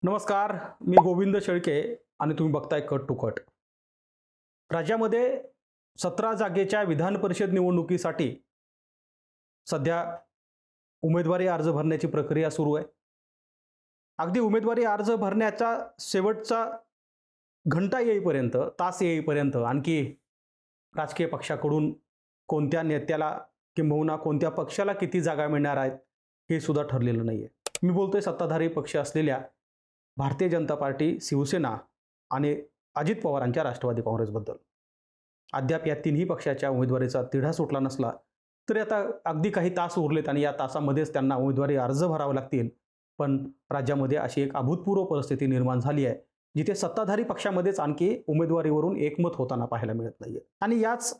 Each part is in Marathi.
नमस्कार, मी गोविंद शेळके आणि तुम्ही बघताय कट टू कट. राज्यामध्ये 17 जागेच्या विधान परिषद निवडणुकीसाठी सध्या उमेदवारी अर्ज भरण्याची प्रक्रिया सुरू आहे. अगदी उमेदवारी अर्ज भरण्याचा शेवटचा घंटा येईपर्यंत, तास येईपर्यंत आणखी राजकीय पक्षाकडून कोणत्या नेत्याला किंबहुना कोणत्या पक्षाला किती जागा मिळणार आहेत हे सुद्धा ठरलेलं नाही आहे. मी बोलतोय सत्ताधारी पक्ष असलेल्या भारतीय जनता पार्टी, शिवसेना आणि अजित पवारांच्या राष्ट्रवादी काँग्रेसबद्दल. अद्याप या तिन्ही पक्षाच्या उमेदवारीचा तिढा सुटला नसला तरी आता अगदी काही तास उरलेत आणि या तासामध्येच त्यांना उमेदवारी अर्ज भरावे लागतील. पण राज्यामध्ये अशी एक अभूतपूर्व परिस्थिती निर्माण झाली आहे जिथे सत्ताधारी पक्षामध्येच आणखी उमेदवारीवरून एकमत होताना पाहायला मिळत नाहीये. आणि याच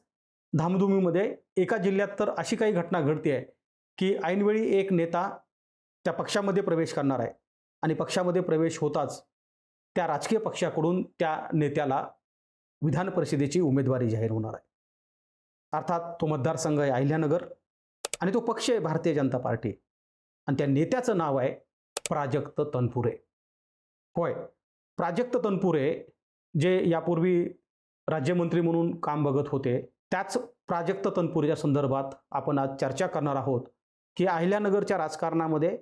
धामधुमीमध्ये एका जिल्ह्यात तर अशी काही घटना घडते आहे की ऐनवेळी एक नेता त्या पक्षामध्ये प्रवेश करणार आहे आणि पक्षामध्ये प्रवेश होताच त्या राजकीय पक्षाकडून त्या नेत्याला विधान परिषदेची उमेदवारी जाहीर होणार आहे. अर्थात तो मतदारसंघ आहे अहिल्यानगर आणि तो पक्ष आहे भारतीय जनता पार्टी आणि त्या नेत्याचं नाव आहे प्राजक्त तनपुरे. होय, प्राजक्त तनपुरे जे यापूर्वी राज्यमंत्री म्हणून काम बघत होते, त्याच प्राजक्त तनपुरेच्या संदर्भात आपण आज चर्चा करणार आहोत की अहिल्यानगरच्या राजकारणामध्ये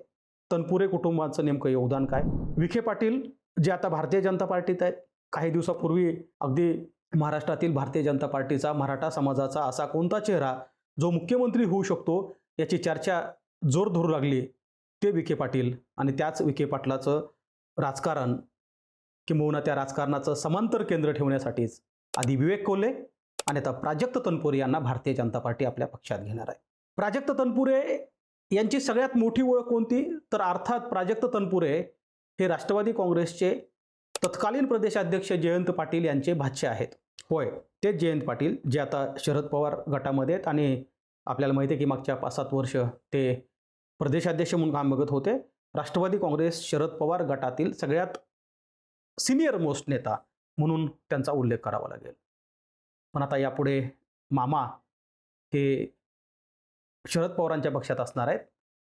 तनपुरे कुटुंबाचं नेमकं योगदान काय. विखे पाटील जे आता भारतीय जनता पार्टीत आहेत, काही दिवसापूर्वी अगदी महाराष्ट्रातील भारतीय जनता पार्टीचा, मराठा समाजाचा असा कोणता चेहरा जो मुख्यमंत्री होऊ शकतो याची चर्चा जोर धरू लागली, ते विखे पाटील. आणि त्याच विखे पाटलाचं राजकारण किंबहुना त्या राजकारणाचं समांतर केंद्र ठेवण्यासाठीच आधी विवेक कोल्हे आणि आता प्राजक्त तनपुरे यांना भारतीय जनता पार्टी आपल्या पक्षात घेणार आहे. प्राजक्त तनपुरे यांची सगळ्यात मोठी ओळख कोणती, तर अर्थात प्राजक्त तनपुरे हे राष्ट्रवादी काँग्रेसचे तत्कालीन प्रदेशाध्यक्ष जयंत पाटील यांचे भाचे आहेत. होय, ते जयंत पाटील जे आता शरद पवार गटामध्ये आहेत आणि आपल्याला माहिती आहे की मागच्या 5-7 वर्ष ते प्रदेशाध्यक्ष म्हणून काम बघत होते. राष्ट्रवादी काँग्रेस शरद पवार गटातील सगळ्यात सिनियर मोस्ट नेता म्हणून त्यांचा उल्लेख करावा लागेल. पण आता यापुढे मामा हे शरद पवारांच्या पक्षात असणार आहेत,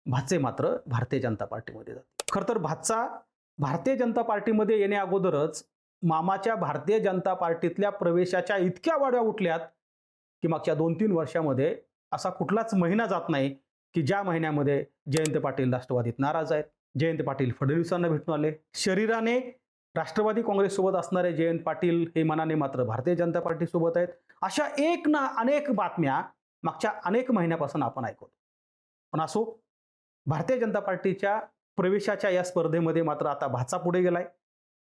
भाचे मात्र भारतीय जनता पार्टीमध्ये जातील. खरं तर भाचा भारतीय जनता पार्टीमध्ये येण्या अगोदरच मामाच्या भारतीय जनता पार्टीतल्या प्रवेशाच्या इतक्या वाढ्या उठल्यात की मागच्या 2-3 वर्षामध्ये असा कुठलाच महिना जात नाही की ज्या महिन्यामध्ये जयंत पाटील राष्ट्रवादीत नाराज आहेत. जयंत पाटील फडणवीसांना भेटून आले. शरीराने राष्ट्रवादी काँग्रेससोबत असणारे जयंत पाटील हे मनाने मात्र भारतीय जनता पार्टीसोबत आहेत. अशा एक ना अनेक बातम्या मागच्या अनेक महिन्यापासून आपण ऐकतो. पण असो, भारतीय जनता पार्टीच्या प्रवेशाच्या या स्पर्धेमध्ये मात्र आता भाचा पुढे गेलाय,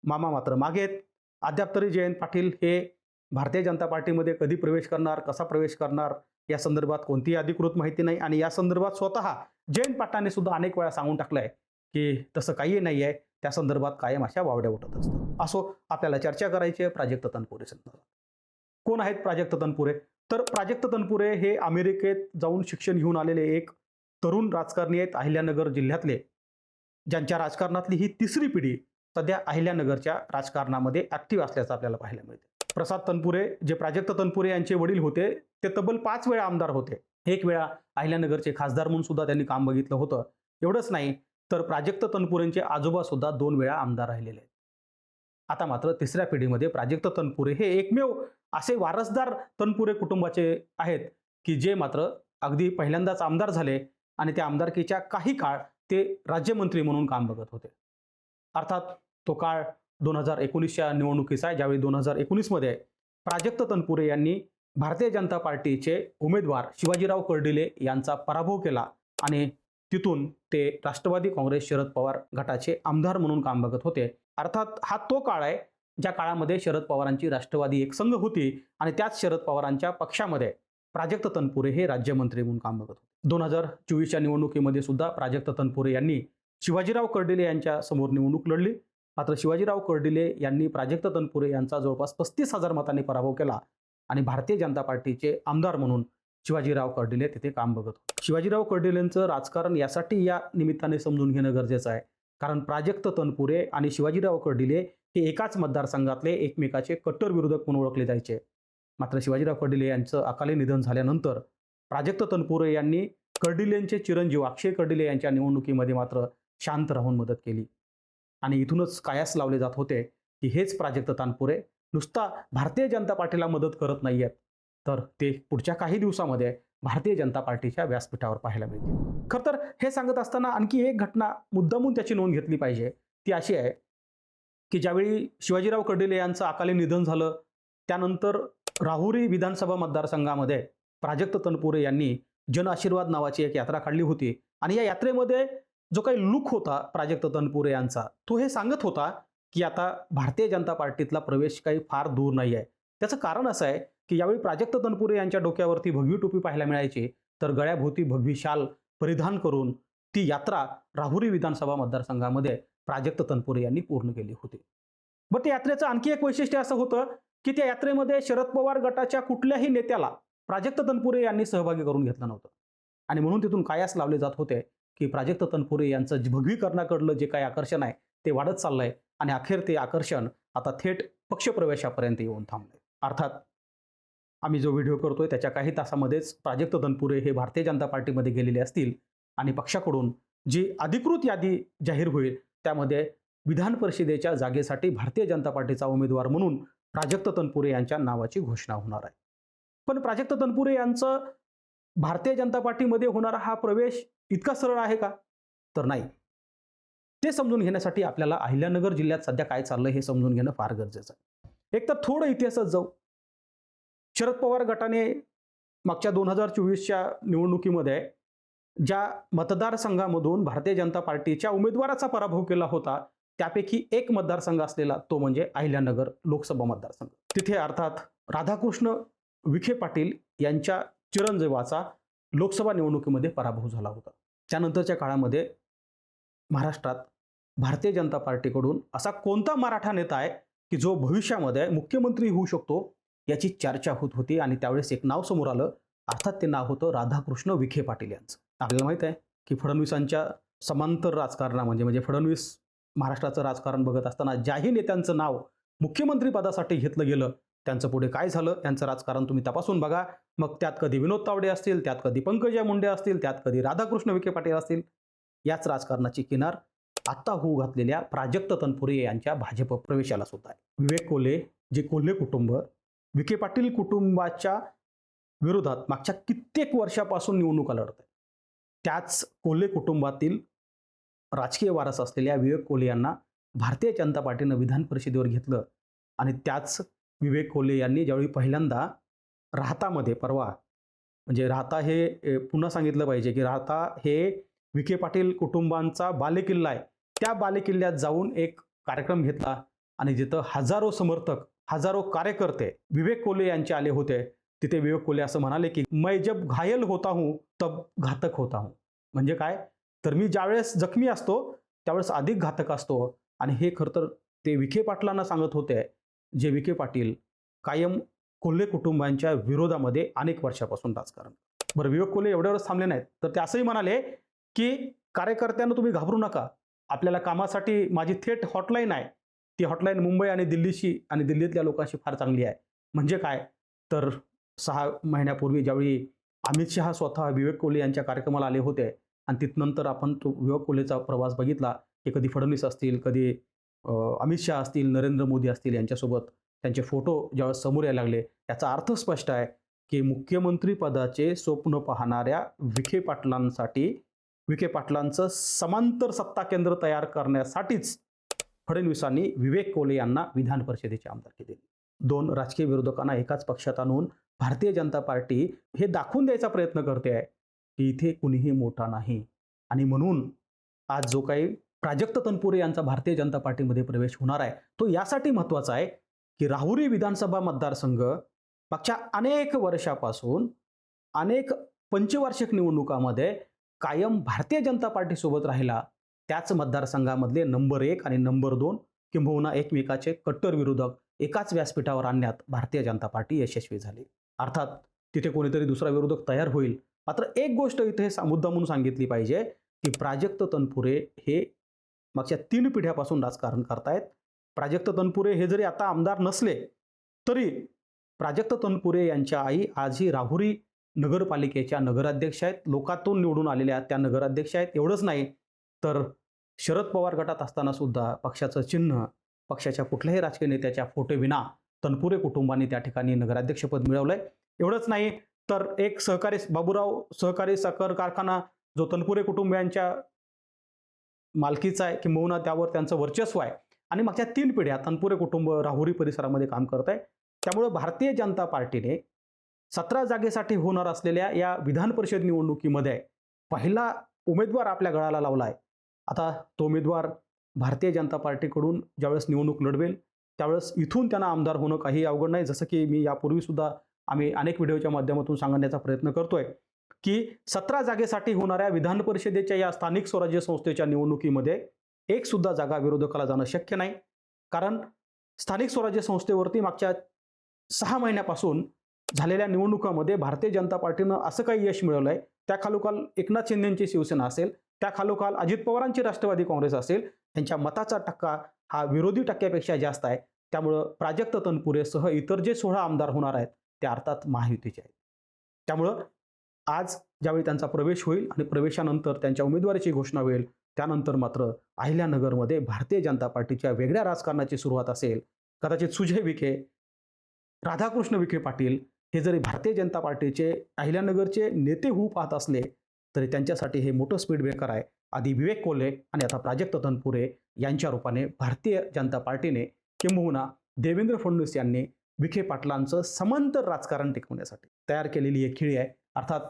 मामा मात्र मागे आहेत. अद्याप तरी जयंत पाटील हे भारतीय जनता पार्टीमध्ये कधी प्रवेश करणार, कसा प्रवेश करणार या संदर्भात कोणतीही अधिकृत माहिती नाही. आणि या संदर्भात स्वतः जयंत पाटलांनी सुद्धा अनेक वेळा सांगून टाकलंय की तसं काही नाही आहे, त्या संदर्भात कायम अशा वावड्या उठत असतात. असो, आपल्याला चर्चा करायची आहे प्राजक्त तनपुरे संदर्भात. कोण आहेत प्राजक्त तनपुरे? तर प्राजक्त तनपुरे हे अमेरिकेत जाऊन शिक्षण घेऊन आलेले एक तरुण राजकारणी आहेत अहिल्यानगर जिल्ह्यातले, ज्यांच्या राजकारणातली ही तिसरी पिढी सध्या अहिल्यानगरच्या राजकारणामध्ये ऍक्टिव्ह असल्याचं आपल्याला पाहायला मिळते. प्रसाद तनपुरे जे प्राजक्त तनपुरे यांचे वडील होते, ते तब्बल 5 वेळा आमदार होते. एक वेळा अहिल्यानगरचे खासदार म्हणून सुद्धा त्यांनी काम बघितलं होतं. एवढंच नाही तर प्राजक्त तनपुरेंचे आजोबा सुद्धा 2 वेळा आमदार राहिलेले आहेत. आता मात्र तिसऱ्या पिढीमध्ये प्राजक्त तनपुरे हे एकमेव असे वारसदार तनपुरे कुटुंबाचे आहेत की जे मात्र अगदी पहिल्यांदाच आमदार झाले आणि त्या आमदारकीच्या काही काळ ते राज्यमंत्री म्हणून काम बघत होते. अर्थात तो काळ 2019च्या निवडणुकीचा आहे, ज्यावेळी 2019मध्ये प्राजक्त तनपुरे यांनी भारतीय जनता पार्टीचे उमेदवार शिवाजीराव कर्डिले यांचा पराभव केला आणि तिथून ते राष्ट्रवादी काँग्रेस शरद पवार गटाचे आमदार म्हणून काम बघत होते. अर्थात हा तो काळ आहे ज्या काळामध्ये शरद पवारांची राष्ट्रवादी एक संघ होती आणि त्याच शरद पवारांच्या पक्षामध्ये प्राजक्त तनपुरे हे राज्यमंत्री म्हणून काम बघत होते. 2024च्या निवडणुकीमध्ये सुद्धा प्राजक्त तनपुरे यांनी शिवाजीराव कर्डिले यांच्या समोर निवडणूक लढली. मात्र शिवाजीराव कर्डिले यांनी प्राजक्त तनपुरे यांचा जवळपास 35,000 मतांनी पराभव केला आणि भारतीय जनता पार्टीचे आमदार म्हणून शिवाजीराव कर्डिले तिथे काम बघत होते. शिवाजीराव कर्डिलेंचं राजकारण यासाठी या निमित्ताने समजून घेणं गरजेचं आहे कारण प्राजक्त तनपुरे आणि शिवाजीराव कर्डिले हे एकाच मतदारसंघातले एकमेकाचे कट्टर विरोधक म्हणून ओळखले जायचे. मात्र शिवाजीराव कर्डिले यांचं अकाली निधन झाल्यानंतर प्राजक्त तनपुरे यांनी कर्डिलेंचे चिरंजीव अक्षय कर्डिले यांच्या निवडणुकीमध्ये मात्र शांत राहून मदत केली आणि इथूनच कायास लावले जात होते की हेच प्राजक्त तानपुरे नुसता भारतीय जनता पार्टीला मदत करत नाहीयेत, तर ते पुढच्या काही दिवसामध्ये भारतीय जनता पार्टीच्या व्यासपीठावर पाहायला मिळतील. खरं तर हे सांगत असताना आणखी एक घटना मुद्दामून त्याची नोंद घेतली पाहिजे. ती अशी आहे की ज्यावेळी शिवाजीराव कर्डिले यांचं अकाली निधन झालं, त्यानंतर राहुरी विधानसभा मतदारसंघामध्ये प्राजक्त तनपुरे यांनी जन आशीर्वाद नावाची एक यात्रा काढली होती आणि या यात्रेमध्ये जो काही लुक होता प्राजक्त तनपुरे यांचा, तो हे सांगत होता की आता भारतीय जनता पार्टीतला प्रवेश काही फार दूर नाही आहे. त्याचं कारण असं आहे की यावेळी प्राजक्त तनपुरे यांच्या डोक्यावरती भगवी टोपी पाहायला मिळायची, तर गळ्याभोवती भगवी शाल परिधान करून ती यात्रा राहुरी विधानसभा मतदारसंघामध्ये प्राजक्त तनपुरे यांनी पूर्ण केली होती. बट त्या यात्रेचं आणखी एक वैशिष्ट्य असं होतं की त्या यात्रेमध्ये शरद पवार गटाच्या कुठल्याही नेत्याला प्राजक्त तनपुरे यांनी सहभागी करून घेतलं नव्हतं आणि म्हणून तिथून कायास लावले जात होते की प्राजक्त तनपुरे यांचं भगवीकरणाकडलं जे काही आकर्षण आहे ते वाढत चाललंय आणि अखेर ते आकर्षण आता थेट पक्षप्रवेशापर्यंत येऊन थांबलंय. अर्थात आम्ही जो व्हिडिओ करतोय त्याच्या काही तासामध्येच प्राजक्त तनपुरे हे भारतीय जनता पार्टीमध्ये गेलेले असतील आणि पक्षाकडून जी अधिकृत यादी जाहीर होईल त्यामध्ये विधान परिषदेच्या जागेसाठी भारतीय जनता पार्टीचा उमेदवार म्हणून प्राजक्त तनपुरे यांच्या नावाची घोषणा होणार आहे. पण प्राजक्त तनपुरे यांचं भारतीय जनता पार्टीमध्ये होणारा हा प्रवेश इतका सरळ आहे का? तर नाही. ते समजून घेण्यासाठी आपल्याला अहिल्यानगर जिल्ह्यात सध्या काय चाललंय हे समजून घेणं फार गरजेचं आहे. एक तर थोडं इतिहासात जाऊ. शरद पवार गटाने मागच्या 2024च्या निवडणुकीमध्ये ज्या मतदारसंघामधून भारतीय जनता पार्टीच्या उमेदवाराचा पराभव केला होता त्यापैकी एक मतदारसंघ असलेला तो म्हणजे अहिल्यानगर लोकसभा मतदारसंघ. तिथे अर्थात राधाकृष्ण विखे पाटील यांच्या चिरंजीवाचा लोकसभा निवडणुकीमध्ये पराभव झाला होता. त्यानंतरच्या काळामध्ये महाराष्ट्रात भारतीय जनता पार्टीकडून असा कोणता मराठा नेता आहे की जो भविष्यामध्ये मुख्यमंत्री होऊ शकतो याची चर्चा होत होती आणि त्यावेळेस एक नाव समोर आलं. अर्थात ते नाव होतं राधाकृष्ण विखे पाटील यांचं. आपल्याला माहित आहे की फडणवीसांच्या समांतर राजकारणामध्ये म्हणजे फडणवीस महाराष्ट्राचं राजकारण बघत असताना ज्याही नेत्यांचं नाव मुख्यमंत्री पदासाठी घेतलं गेलं त्यांचं पुढे काय झालं, त्यांचं राजकारण तुम्ही तपासून बघा. मग त्यात कधी विनोद तावडे असतील, त्यात कधी पंकजा मुंडे असतील, त्यात कधी राधाकृष्ण विखे पाटील असतील. याच राजकारणाची किनार आत्ता होऊ घातलेल्या प्राजक्त तनपुरे यांच्या भाजप प्रवेशाला सुद्धा आहे. विवेक कोल्हे जे कोल्हे कुटुंब विखे पाटील कुटुंबाच्या विरोधात मागच्या कित्येक वर्षापासून निवडणुका लढत आहे, त्याच कोल्हे कुटुंबातील राजकीय वारस असलेल्या विवेक कोल्हे यांना भारतीय जनता पार्टीनं विधान परिषदेवर घेतलं आणि त्याच विवेक कोल्हे यांनी ज्यावेळी पहिल्यांदा राहतामध्ये परवा म्हणजे राहता हे पुन्हा सांगितलं पाहिजे की राहता हे विखे पाटील कुटुंबांचा बालेकिल्ला आहे, त्या बालेकिल्ल्यात जाऊन एक कार्यक्रम घेतला आणि जिथं हजारो समर्थक हजारो कार्यकर्ते विवेक कोल्हे यांचे आले होते. तिथे विवेक कोल्हे असं म्हणाले की मैं जब घायल होता हूं तब घातक होता हूं. म्हणजे काय तर मी ज्यावेळेस जखमी असतो त्यावेळेस अधिक घातक असतो. आणि हे खरं तर ते विखे पाटलांना सांगत होते जे विखे पाटील कायम कोल्हे कुटुंबांच्या विरोधामध्ये अनेक वर्षापासून राजकारण. बरं, विवेक कोल्हे एवढ्यावरच थांबले नाहीत तर ते असंही म्हणाले की कार्यकर्त्यांना तुम्ही घाबरू नका, आपल्याला कामासाठी माझी थेट हॉटलाईन आहे, ती हॉटलाईन मुंबई आणि दिल्लीशी आणि दिल्लीतल्या लोकांशी फार चांगली आहे. म्हणजे काय तर 6 महिन्यापूर्वी ज्यावेळी अमित शहा स्वतः विवेक कोल्हे यांच्या कार्यक्रमाला आले होते आणि तिथनंतर आपण तो विवेक कोल्हेचा प्रवास बघितला की कधी फडणवीस असतील, कधी अमित शहा असतील, नरेंद्र मोदी असतील यांच्यासोबत त्यांचे फोटो ज्यावेळेस समोर यायला लागले याचा अर्थ स्पष्ट आहे की मुख्यमंत्री पदाचे स्वप्न पाहणाऱ्या विखे पाटलांसाठी विखे पाटलांचं समांतर सत्ता केंद्र तयार करण्यासाठीच फडणवीसांनी विवेक कोल्हे यांना विधान परिषदेची आमदारकी दिली. 2 राजकीय विरोधकांना एकाच पक्षात आणून भारतीय जनता पार्टी हे दाखवून द्यायचा प्रयत्न करते आहे की इथे कुणीही मोठा नाही. आणि म्हणून आज जो काही प्राजक्त तनपुरे यांचा भारतीय जनता पार्टीमध्ये प्रवेश होणार आहे तो यासाठी महत्त्वाचा आहे की राहुरी विधानसभा मतदारसंघ मागच्या अनेक वर्षापासून अनेक पंचवार्षिक निवडणुकामध्ये कायम भारतीय जनता पार्टीसोबत राहिला. त्याच मतदारसंघामधले नंबर 1 आणि नंबर 2 किंबहुना एकमेकाचे कट्टर विरोधक एकाच व्यासपीठावर आणण्यात भारतीय जनता पार्टी यशस्वी झाली. अर्थात तिथे कोणीतरी दुसरा विरोधक तयार होईल. मात्र एक गोष्ट इथे मुद्दा म्हणून सांगितली पाहिजे की प्राजक्त तनपुरे हे मागच्या 3 पिढ्यापासून राजकारण करतायत. प्राजक्त तनपुरे हे जरी आता आमदार नसले तरी प्राजक्त तनपुरे यांच्या आई आजही राहुरी नगरपालिकेच्या नगराध्यक्ष आहेत. लोकातून निवडून आलेल्या त्या नगराध्यक्ष आहेत. एवढंच नाही तर शरद पवार गटात असताना सुद्धा पक्षाचं चिन्ह, पक्षाच्या कुठल्याही राजकीय नेत्याच्या फोटोविना तनपुरे कुटुंबाने त्या ठिकाणी नगराध्यक्षपद मिळवलंय. एवढंच नाही तर एक सहकारी बाबूराव सहकारी साखर कारखाना जो तनपुरे कुटुंबियांच्या मालकीचा आहे, किंबहुना त्यावर त्यांचं वर्चस्व आहे आणि मागच्या 3 पिढ्या तनपुरे कुटुंब राहुरी परिसरामध्ये काम करत आहे. त्यामुळे भारतीय जनता पार्टीने 17 जागेसाठी होणार असलेल्या या विधान परिषद निवडणुकीमध्ये पहिला उमेदवार आपल्या गळाला लावला आहे. आता तो उमेदवार भारतीय जनता पार्टीकडून ज्यावेळेस निवडणूक लढवेल त्यावेळेस इथून त्यांना आमदार होणं काही अवघड नाही. जसं की मी यापूर्वी सुद्धा आम्ही अनेक व्हिडिओच्या माध्यमातून सांगण्याचा प्रयत्न करतोय की 17 जागेसाठी होणाऱ्या विधान परिषदेच्या या स्थानिक स्वराज्य संस्थेच्या निवडणुकीमध्ये एक सुद्धा जागा विरोधकाला जाणं शक्य नाही. कारण स्थानिक स्वराज्य संस्थेवरती मागच्या 6 महिन्यापासून झालेल्या निवडणुकामध्ये भारतीय जनता पार्टीनं असं काही यश मिळवलंय, त्याखालोखाल एकनाथ शिंदेची शिवसेना असेल, त्याखालोखाल अजित पवारांची राष्ट्रवादी काँग्रेस असेल, त्यांच्या मताचा टक्का हा विरोधी टक्क्यापेक्षा जास्त आहे. त्यामुळं प्राजक्त तनपुरेसह इतर जे 16 आमदार होणार आहेत ते अर्थात महायुतीचे आहेत. त्यामुळं आज ज्यावेळी त्यांचा प्रवेश होईल आणि प्रवेशानंतर त्यांच्या उमेदवारीची घोषणा होईल, त्यानंतर मात्र अहिल्यानगरमध्ये भारतीय जनता पार्टीच्या वेगळ्या राजकारणाची सुरुवात असेल. कदाचित सुजय विखे, राधाकृष्ण विखे पाटील हे जरी भारतीय जनता पार्टीचे अहिल्यानगरचे नेते होऊ पाहत असले तरी त्यांच्यासाठी हे मोठं स्पीड ब्रेकर आहे. आधी विवेक कोल्हे आणि आता प्राजक्त तनपुरे यांच्या रूपाने भारतीय जनता पार्टीने किंबहुना देवेंद्र फडणवीस यांनी विखे पाटलांचं समांतर राजकारण टिकवण्यासाठी तयार केलेली एक खेळी आहे. अर्थात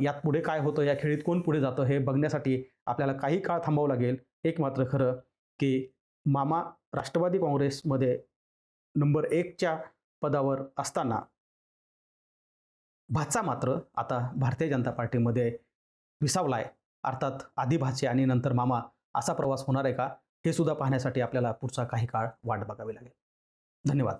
यात पुढे काय होतं, या खेळीत कोण पुढे जातं हे बघण्यासाठी आपल्याला काही काळ थांबावं लागेल. एक मात्र खरं की मामा राष्ट्रवादी काँग्रेसमध्ये नंबर 1च्या पदावर असताना भाचा मात्र आता भारतीय जनता पार्टीमध्ये विसावलाय. अर्थात आधी भाचे आणि नंतर मामा असा प्रवास होणार आहे का, हे सुद्धा पाहण्यासाठी आपल्याला पुढचा काही काळ वाट बघावी लागेल. धन्यवाद.